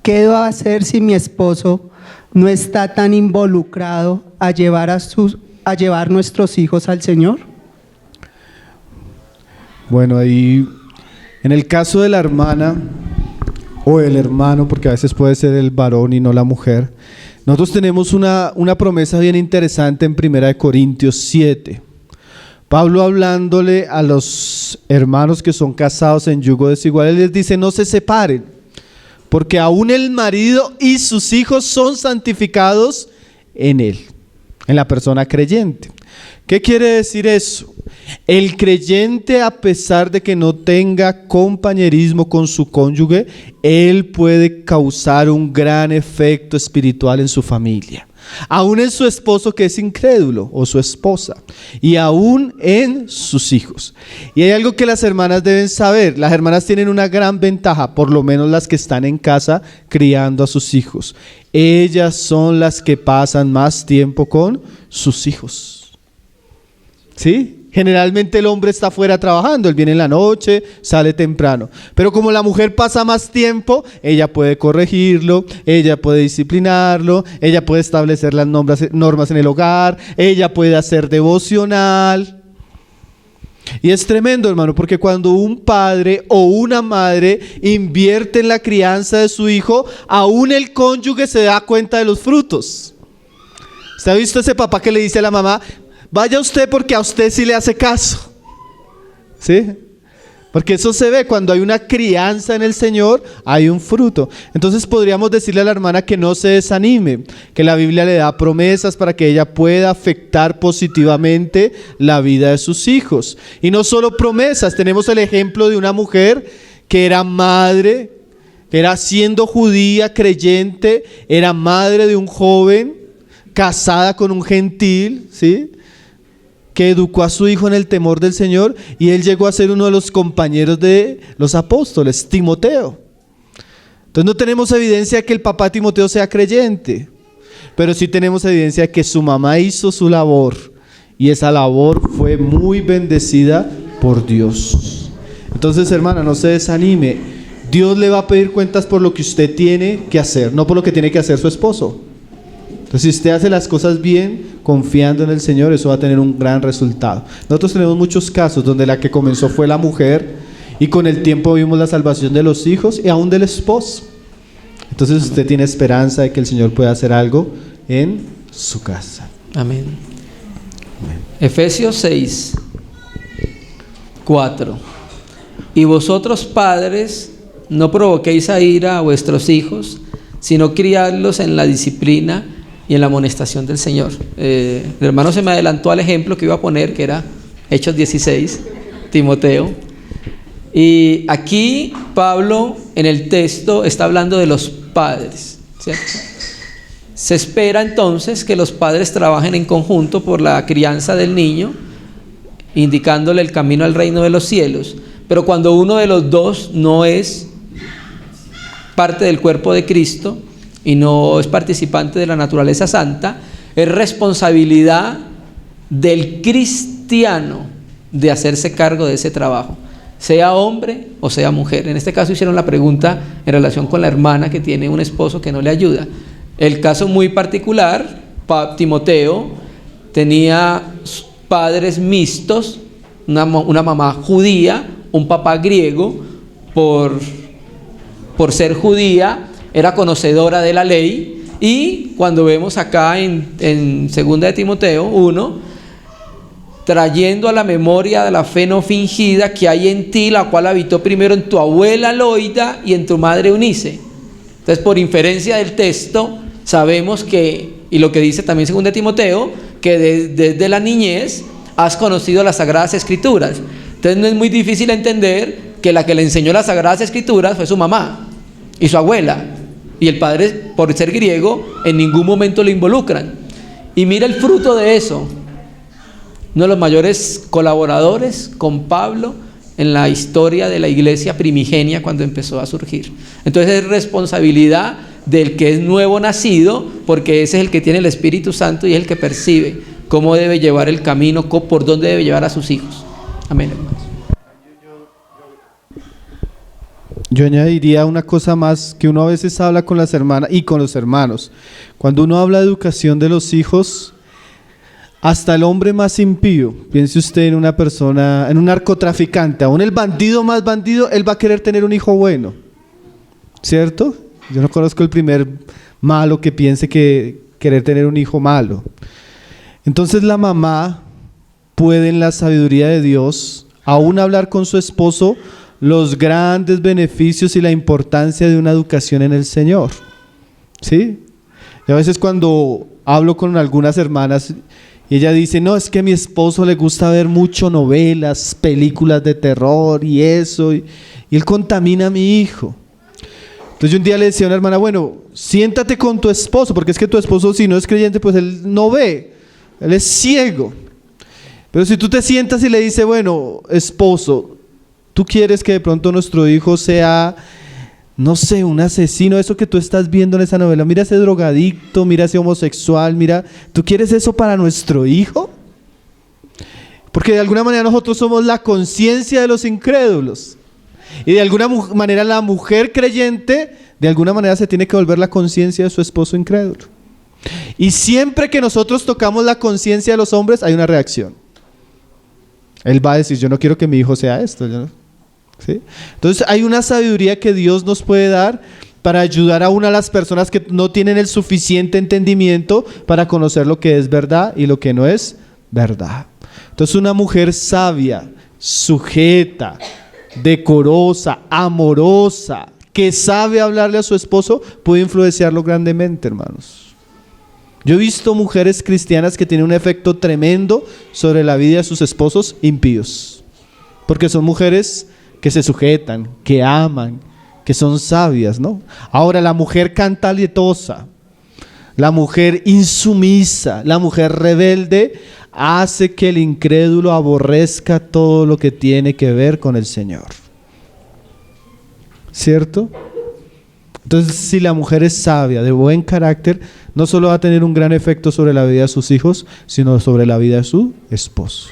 ¿qué debo hacer si mi esposo no está tan involucrado a llevar nuestros hijos al Señor? Bueno, ahí en el caso de la hermana o el hermano, porque a veces puede ser el varón y no la mujer, nosotros tenemos una promesa bien interesante en 1 Corintios 7. Pablo, hablándole a los hermanos que son casados en yugo desigual, él les dice: no se separen, porque aún el marido y sus hijos son santificados en él, en la persona creyente. ¿Qué quiere decir eso? El creyente, a pesar de que no tenga compañerismo con su cónyuge, él puede causar un gran efecto espiritual en su familia, aún en su esposo que es incrédulo o su esposa, y aún en sus hijos. Y hay algo que las hermanas deben saber: las hermanas tienen una gran ventaja, por lo menos las que están en casa criando a sus hijos. Ellas son las que pasan más tiempo con sus hijos. ¿Sí? Generalmente el hombre está afuera trabajando, él viene en la noche, sale temprano. Pero como la mujer pasa más tiempo, ella puede corregirlo, ella puede disciplinarlo, ella puede establecer las normas en el hogar, ella puede hacer devocional. Y es tremendo, hermano, porque cuando un padre o una madre invierte en la crianza de su hijo, aún el cónyuge se da cuenta de los frutos. ¿Usted ha visto ese papá que le dice a la mamá: vaya usted porque a usted sí le hace caso? ¿Sí? Porque eso se ve cuando hay una crianza en el Señor, hay un fruto. Entonces podríamos decirle a la hermana que no se desanime, que la Biblia le da promesas para que ella pueda afectar positivamente la vida de sus hijos. Y no solo promesas, tenemos el ejemplo de una mujer que era madre, que era, siendo judía, creyente, era madre de un joven, casada con un gentil, ¿sí?, que educó a su hijo en el temor del Señor, y él llegó a ser uno de los compañeros de los apóstoles, Timoteo. Entonces no tenemos evidencia de que el papá Timoteo sea creyente, pero sí tenemos evidencia de que su mamá hizo su labor, y esa labor fue muy bendecida por Dios. Entonces, hermana, no se desanime. Dios le va a pedir cuentas por lo que usted tiene que hacer, no por lo que tiene que hacer su esposo. Entonces, si usted hace las cosas bien, confiando en el Señor, eso va a tener un gran resultado. Nosotros tenemos muchos casos donde la que comenzó fue la mujer, y con el tiempo vimos la salvación de los hijos y aún del esposo. Entonces usted tiene esperanza de que el Señor pueda hacer algo en su casa. Amén. Amén. Efesios 6, 4. Y vosotros, padres, no provoquéis a ira a vuestros hijos, sino criadlos en la disciplina y en la amonestación del Señor. El hermano se me adelantó al ejemplo que iba a poner, que era Hechos 16, Timoteo. Y aquí Pablo en el texto está hablando de los padres, ¿cierto? Se espera entonces que los padres trabajen en conjunto por la crianza del niño, indicándole el camino al reino de los cielos. Pero cuando uno de los dos no es parte del cuerpo de Cristo y no es participante de la naturaleza santa, es responsabilidad del cristiano de hacerse cargo de ese trabajo, sea hombre o sea mujer. En este caso hicieron la pregunta en relación con la hermana que tiene un esposo que no le ayuda. El caso muy particular, Timoteo tenía padres mixtos, una mamá judía, un papá griego. Por ser judía, era conocedora de la ley, y cuando vemos acá en 2 de Timoteo 1, trayendo a la memoria de la fe no fingida que hay en ti, la cual habitó primero en tu abuela Loida y en tu madre Eunice. Entonces, por inferencia del texto, sabemos que, y lo que dice también 2 de Timoteo, que desde la niñez has conocido las Sagradas Escrituras. Entonces no es muy difícil entender que la que le enseñó las Sagradas Escrituras fue su mamá y su abuela, y el padre, por ser griego, en ningún momento lo involucran. Y mira el fruto de eso. Uno de los mayores colaboradores con Pablo en la historia de la iglesia primigenia cuando empezó a surgir. Entonces es responsabilidad del que es nuevo nacido, porque ese es el que tiene el Espíritu Santo y es el que percibe cómo debe llevar el camino, por dónde debe llevar a sus hijos. Amén, hermanos. Yo añadiría una cosa más que uno a veces habla con las hermanas y con los hermanos. Cuando uno habla de educación de los hijos, hasta el hombre más impío, piense usted en una persona, en un narcotraficante, aún el bandido más bandido, él va a querer tener un hijo bueno, ¿cierto? Yo no conozco el primer malo que piense que querer tener un hijo malo. Entonces la mamá puede en la sabiduría de Dios aún hablar con su esposo los grandes beneficios y la importancia de una educación en el Señor, ¿sí? Y a veces cuando hablo con algunas hermanas y ella dice, no, es que a mi esposo le gusta ver mucho novelas, películas de terror y eso, y él contamina a mi hijo. Entonces yo un día le decía a una hermana, bueno, siéntate con tu esposo, porque es que tu esposo si no es creyente, pues él no ve, él es ciego. Pero si tú te sientas y le dices, bueno, esposo, ¿tú quieres que de pronto nuestro hijo sea, no sé, un asesino? Eso que tú estás viendo en esa novela, mira ese drogadicto, mira ese homosexual, mira, ¿tú quieres eso para nuestro hijo? Porque de alguna manera nosotros somos la conciencia de los incrédulos. Y de alguna manera la mujer creyente, de alguna manera se tiene que volver la conciencia de su esposo incrédulo. Y siempre que nosotros tocamos la conciencia de los hombres, hay una reacción. Él va a decir, yo no quiero que mi hijo sea esto, ¿no? ¿Sí? Entonces hay una sabiduría que Dios nos puede dar para ayudar a una de las personas que no tienen el suficiente entendimiento para conocer lo que es verdad y lo que no es verdad. Entonces una mujer sabia, sujeta, decorosa, amorosa, que sabe hablarle a su esposo, puede influenciarlo grandemente, hermanos. Yo he visto mujeres cristianas que tienen un efecto tremendo sobre la vida de sus esposos impíos, porque son mujeres que se sujetan, que aman, que son sabias, ¿no? Ahora la mujer cantaletosa, la mujer insumisa, la mujer rebelde, hace que el incrédulo aborrezca todo lo que tiene que ver con el Señor, ¿cierto? Entonces, si la mujer es sabia, de buen carácter, no solo va a tener un gran efecto sobre la vida de sus hijos, sino sobre la vida de su esposo.